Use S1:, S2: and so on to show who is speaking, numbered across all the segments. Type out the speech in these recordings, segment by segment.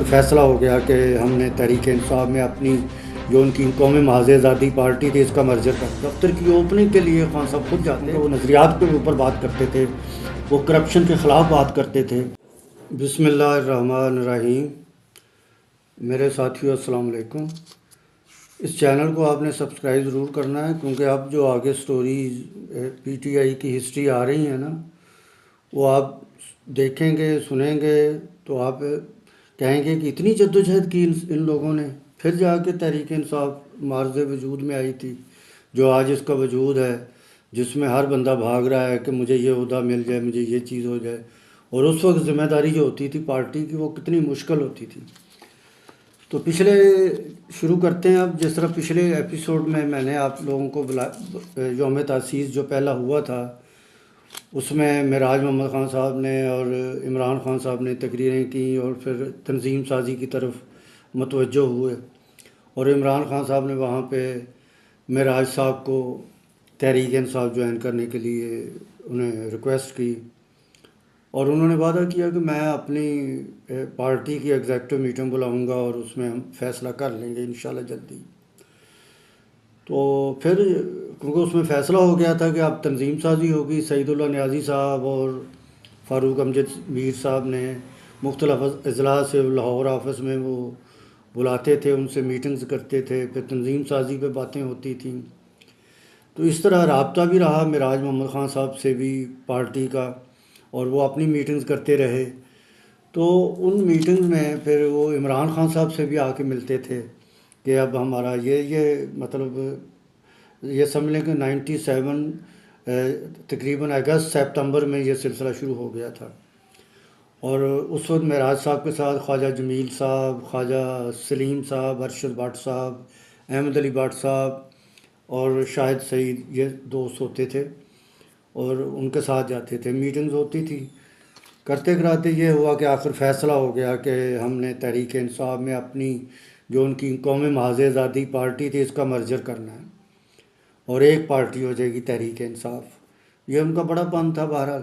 S1: فیصلہ ہو گیا کہ ہم نے تحریک انصاف میں اپنی جو ان کی قومی محاذ آزادی پارٹی تھی اس کا مرجر کر دفتر کی اوپننگ کے لیے خان صاحب خود جاتے ہیں، وہ نظریات کے اوپر بات کرتے تھے، وہ کرپشن کے خلاف بات کرتے تھے۔ بسم اللہ الرحمن الرحیم۔ میرے ساتھیو السلام علیکم۔ اس چینل کو آپ نے سبسکرائب ضرور کرنا ہے، کیونکہ اب جو آگے سٹوریز پی ٹی آئی کی ہسٹری آ رہی ہیں نا، وہ آپ دیکھیں گے سنیں گے تو آپ کہیں گے کہ اتنی جدوجہد کی ان لوگوں نے، پھر جا کے تحریک انصاف معرض وجود میں آئی تھی، جو آج اس کا وجود ہے، جس میں ہر بندہ بھاگ رہا ہے کہ مجھے یہ عہدہ مل جائے، مجھے یہ چیز ہو جائے۔ اور اس وقت ذمہ داری جو ہوتی تھی پارٹی کی، وہ کتنی مشکل ہوتی تھی۔ تو پچھلے شروع کرتے ہیں اب۔ جس طرح پچھلے ایپیسوڈ میں نے آپ لوگوں کو یوم تاسیس جو پہلا ہوا تھا، اس میں معراج محمد خان صاحب نے اور عمران خان صاحب نے تقریریں کیں اور پھر تنظیم سازی کی طرف متوجہ ہوئے، اور عمران خان صاحب نے وہاں پہ معراج صاحب کو تحریک انصاف جوائن کرنے کے لیے انہیں ریکویسٹ کی، اور انہوں نے وعدہ کیا کہ میں اپنی پارٹی کی ایگزیکٹو میٹنگ بلاؤں گا اور اس میں ہم فیصلہ کر لیں گے انشاءاللہ جلدی۔ تو پھر کیونکہ اس میں فیصلہ ہو گیا تھا کہ اب تنظیم سازی ہوگی، سعید اللہ نیازی صاحب اور فاروق امجد میر صاحب نے مختلف اضلاع سے لاہور آفس میں وہ بلاتے تھے، ان سے میٹنگز کرتے تھے، پھر تنظیم سازی پہ باتیں ہوتی تھیں۔ تو اس طرح رابطہ بھی رہا معراج محمد خان صاحب سے بھی پارٹی کا، اور وہ اپنی میٹنگز کرتے رہے۔ تو ان میٹنگز میں پھر وہ عمران خان صاحب سے بھی آ کے ملتے تھے کہ اب ہمارا یہ مطلب یہ سمجھ لیں کہ 97 تقریباً اگست سپتمبر میں یہ سلسلہ شروع ہو گیا تھا، اور اس وقت معراج صاحب کے ساتھ خواجہ جمیل صاحب، خواجہ سلیم صاحب، ارشد بٹ صاحب، احمد علی بٹ صاحب اور شاہد سعید، یہ دوست ہوتے تھے اور ان کے ساتھ جاتے تھے، میٹنگز ہوتی تھی۔ کرتے کراتے یہ ہوا کہ آخر فیصلہ ہو گیا کہ ہم نے تحریک انصاف میں اپنی جو ان کی قومی محاذ آزادی پارٹی تھی اس کا مرجر کرنا ہے، اور ایک پارٹی ہو جائے گی تحریک انصاف۔ یہ ان کا بڑا پن تھا بہرحال،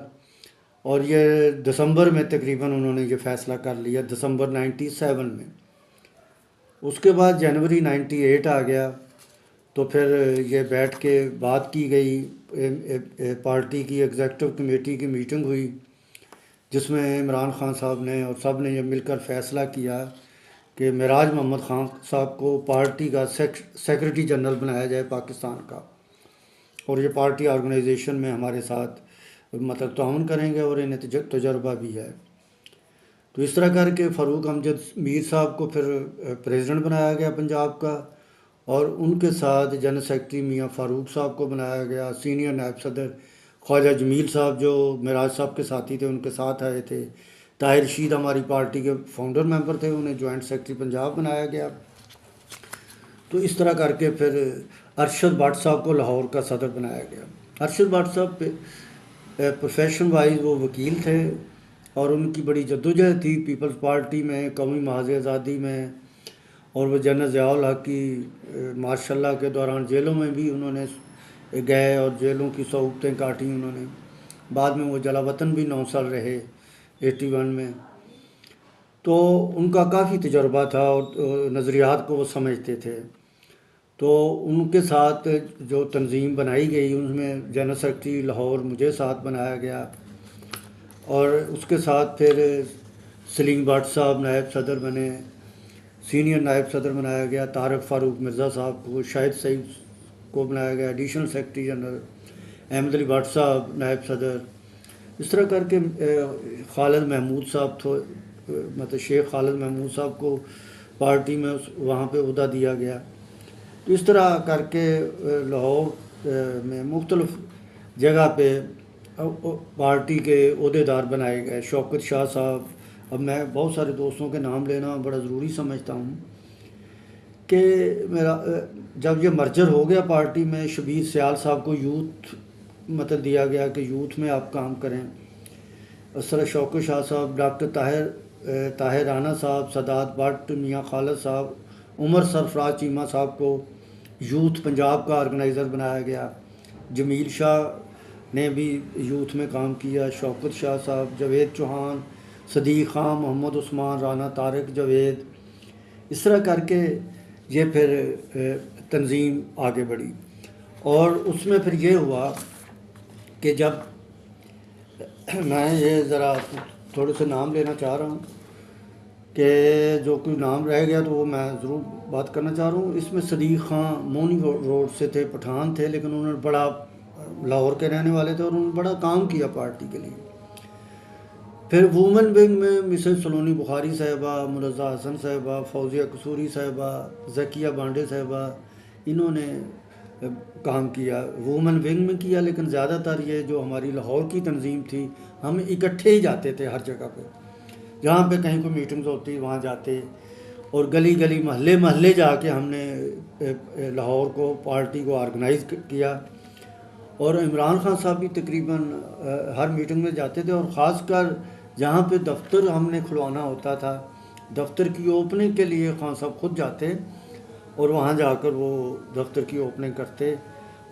S1: اور یہ دسمبر میں تقریباً انہوں نے یہ فیصلہ کر لیا، دسمبر 97 میں۔ اس کے بعد جنوری 98 آ گیا، تو پھر یہ بیٹھ کے بات کی گئی، پارٹی کی ایگزیکٹو کمیٹی کی میٹنگ ہوئی، جس میں عمران خان صاحب نے اور سب نے یہ مل کر فیصلہ کیا کہ معراج محمد خان صاحب کو پارٹی کا سیکرٹری جنرل بنایا جائے پاکستان کا، اور یہ پارٹی آرگنائزیشن میں ہمارے ساتھ مطلب تعاون کریں گے، اور انہیں تجربہ بھی ہے۔ تو اس طرح کر کے فاروق امجد میر صاحب کو پھر پریزیڈنٹ بنایا گیا پنجاب کا، اور ان کے ساتھ جنرل سیکرٹری میاں فاروق صاحب کو بنایا گیا۔ سینئر نائب صدر خواجہ جمیل صاحب جو معراج صاحب کے ساتھی تھے ان کے ساتھ آئے تھے۔ طاہر رشید ہماری پارٹی کے فاؤنڈر ممبر تھے، انہیں جوائنٹ سیکرٹری پنجاب بنایا گیا۔ تو اس طرح کر کے پھر ارشد بٹ صاحب کو لاہور کا صدر بنایا گیا۔ ارشد بٹ صاحب پروفیشن وائز وہ وکیل تھے، اور ان کی بڑی جدوجہد تھی پیپلز پارٹی میں، قومی محاذ آزادی میں، اور وہ جنرل ضیاء الحق کی ماشاء اللہ کے دوران جیلوں میں بھی انہوں نے گئے اور جیلوں کی صعوبتیں کاٹیں انہوں نے۔ بعد میں وہ جلا وطن بھی 9 سال رہے 81 میں۔ تو ان کا کافی تجربہ تھا اور نظریات کو وہ سمجھتے تھے۔ تو ان کے ساتھ جو تنظیم بنائی گئی، ان میں جنرل سیکرٹری لاہور مجھے ساتھ بنایا گیا، اور اس کے ساتھ پھر سلیم بٹ صاحب نائب صدر بنے، سینئر نائب صدر بنایا گیا، طارق فاروق مرزا صاحب کو، شاہد سعید کو بنایا گیا additional secretary general, Ahmed Ali Butt صاحب نائب صدر۔ اس طرح کر کے خالد محمود صاحب مطلب شیخ خالد محمود صاحب کو پارٹی میں وہاں پہ عہدہ دیا گیا۔ تو اس طرح کر کے لاہور میں مختلف جگہ پہ پارٹی کے عہدیدار بنائے گئے۔ شوکت شاہ صاحب، اب میں بہت سارے دوستوں کے نام لینا بڑا ضروری سمجھتا ہوں کہ جب یہ مرجر ہو گیا پارٹی میں، شبیر سیال صاحب کو یوتھ مطلب دیا گیا کہ یوتھ میں آپ کام کریں۔ اس طرح شوکت شاہ صاحب، ڈاکٹر طاہر رانا صاحب، سداد بٹ، میاں خالد صاحب، عمر سرفراز چیمہ صاحب کو یوتھ پنجاب کا آرگنائزر بنایا گیا۔ جمیل شاہ نے بھی یوتھ میں کام کیا، شوکت شاہ صاحب، جاوید چوہان، صدیق خان، محمد عثمان، رانا طارق، جاوید، اس طرح کر کے یہ پھر تنظیم آگے بڑھی۔ اور اس میں پھر یہ ہوا کہ جب میں یہ ذرا تھوڑے سے نام لینا چاہ رہا ہوں کہ جو کوئی نام رہ گیا تو وہ میں ضرور بات کرنا چاہ رہا ہوں۔ اس میں صدیق خان مونی روڈ سے تھے، پٹھان تھے، لیکن انہوں نے بڑا، لاہور کے رہنے والے تھے اور انہوں نے بڑا کام کیا پارٹی کے لیے۔ پھر وومن ونگ میں مسز سلونی بخاری صاحبہ، مرزا حسن صاحبہ، فوزیہ قصوری صاحبہ، ذکیہ بانڈے صاحبہ، انہوں نے کام کیا، وومن ونگ میں کیا، لیکن زیادہ تر یہ جو ہماری لاہور کی تنظیم تھی، ہم اکٹھے ہی جاتے تھے ہر جگہ پہ، جہاں پہ کہیں کوئی میٹنگز ہوتی وہاں جاتے، اور گلی گلی محلے محلے جا کے ہم نے لاہور کو، پارٹی کو آرگنائز کیا۔ اور عمران خان صاحب بھی تقریباً ہر میٹنگ میں جاتے تھے، اور خاص کر جہاں پہ دفتر ہم نے کھلوانا ہوتا تھا، دفتر کی اوپننگ کے لیے خان صاحب خود جاتے اور وہاں جا کر وہ دفتر کی اوپننگ کرتے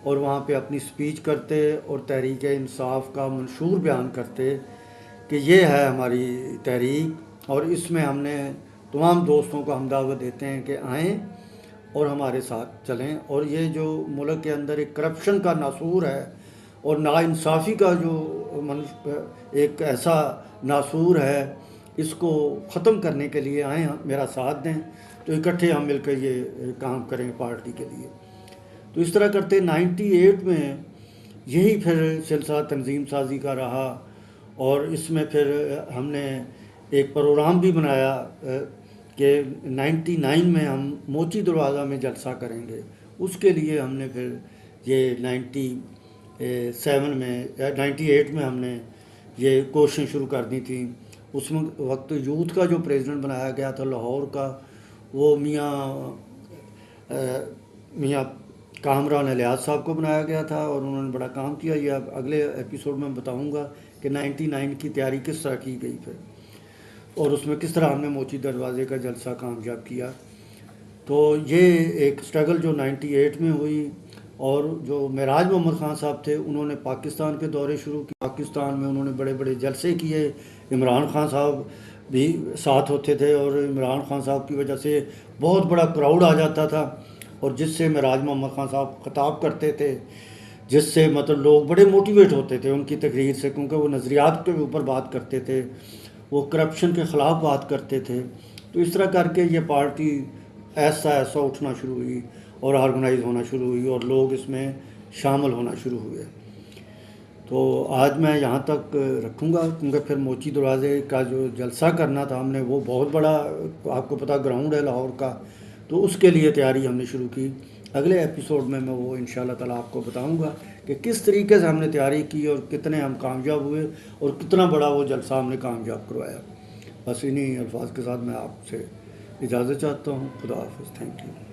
S1: اور وہاں پہ اپنی سپیچ کرتے اور تحریک انصاف کا منشور بیان کرتے کہ یہ ہے ہماری تحریک، اور اس میں ہم نے تمام دوستوں کو ہم دعوت دیتے ہیں کہ آئیں اور ہمارے ساتھ چلیں، اور یہ جو ملک کے اندر ایک کرپشن کا ناسور ہے اور ناانصافی کا جو ایک ایسا ناسور ہے، اس کو ختم کرنے کے لیے آئیں، میرا ساتھ دیں، تو اکٹھے ہم مل کر یہ کام کریں پارٹی کے لیے۔ تو اس طرح کرتے 98 میں یہی پھر سلسلہ تنظیم سازی کا رہا، اور اس میں پھر ہم نے ایک پروگرام بھی بنایا کہ 99 میں ہم موچی دروازہ میں جلسہ کریں گے۔ اس کے لیے ہم نے پھر یہ 98 میں ہم نے یہ کوششیں شروع کر دی تھیں۔ اس وقت یوتھ کا جو پریزیڈنٹ بنایا گیا تھا لاہور کا، وہ میاں کامران الیاس صاحب کو بنایا گیا تھا، اور انہوں نے بڑا کام کیا۔ یہ اب اگلے ایپیسوڈ میں بتاؤں گا کہ 99 کی تیاری کس طرح کی گئی پھر، اور اس میں کس طرح ہم نے موچی دروازے کا جلسہ کامیاب کیا۔ تو یہ ایک سٹرگل جو 98 میں ہوئی، اور جو معراج محمد خان صاحب تھے، انہوں نے پاکستان کے دورے شروع کیے، پاکستان میں انہوں نے بڑے بڑے جلسے کیے، عمران خان صاحب بھی ساتھ ہوتے تھے، اور عمران خان صاحب کی وجہ سے بہت بڑا کراؤڈ آ جاتا تھا، اور جس سے معراج محمد خان صاحب خطاب کرتے تھے، جس سے مطلب لوگ بڑے موٹیویٹ ہوتے تھے ان کی تقریر سے، کیونکہ وہ نظریات کے اوپر بات کرتے تھے، وہ کرپشن کے خلاف بات کرتے تھے۔ تو اس طرح کر کے یہ پارٹی ایسا اٹھنا شروع ہوئی اور آرگنائز ہونا شروع ہوئی، اور لوگ اس میں شامل ہونا شروع ہوئے۔ تو آج میں یہاں تک رکھوں گا، کیونکہ پھر موچی دروازے کا جو جلسہ کرنا تھا ہم نے، وہ بہت بڑا، آپ کو پتہ گراؤنڈ ہے لاہور کا، تو اس کے لیے تیاری ہم نے شروع کی۔ اگلے ایپیسوڈ میں وہ انشاءاللہ تعالیٰ آپ کو بتاؤں گا کہ کس طریقے سے ہم نے تیاری کی اور کتنے ہم کامیاب ہوئے اور کتنا بڑا وہ جلسہ ہم نے کامیاب کروایا۔ بس انہی الفاظ کے ساتھ میں آپ سے اجازت چاہتا ہوں۔ خدا حافظ، تھینک یو۔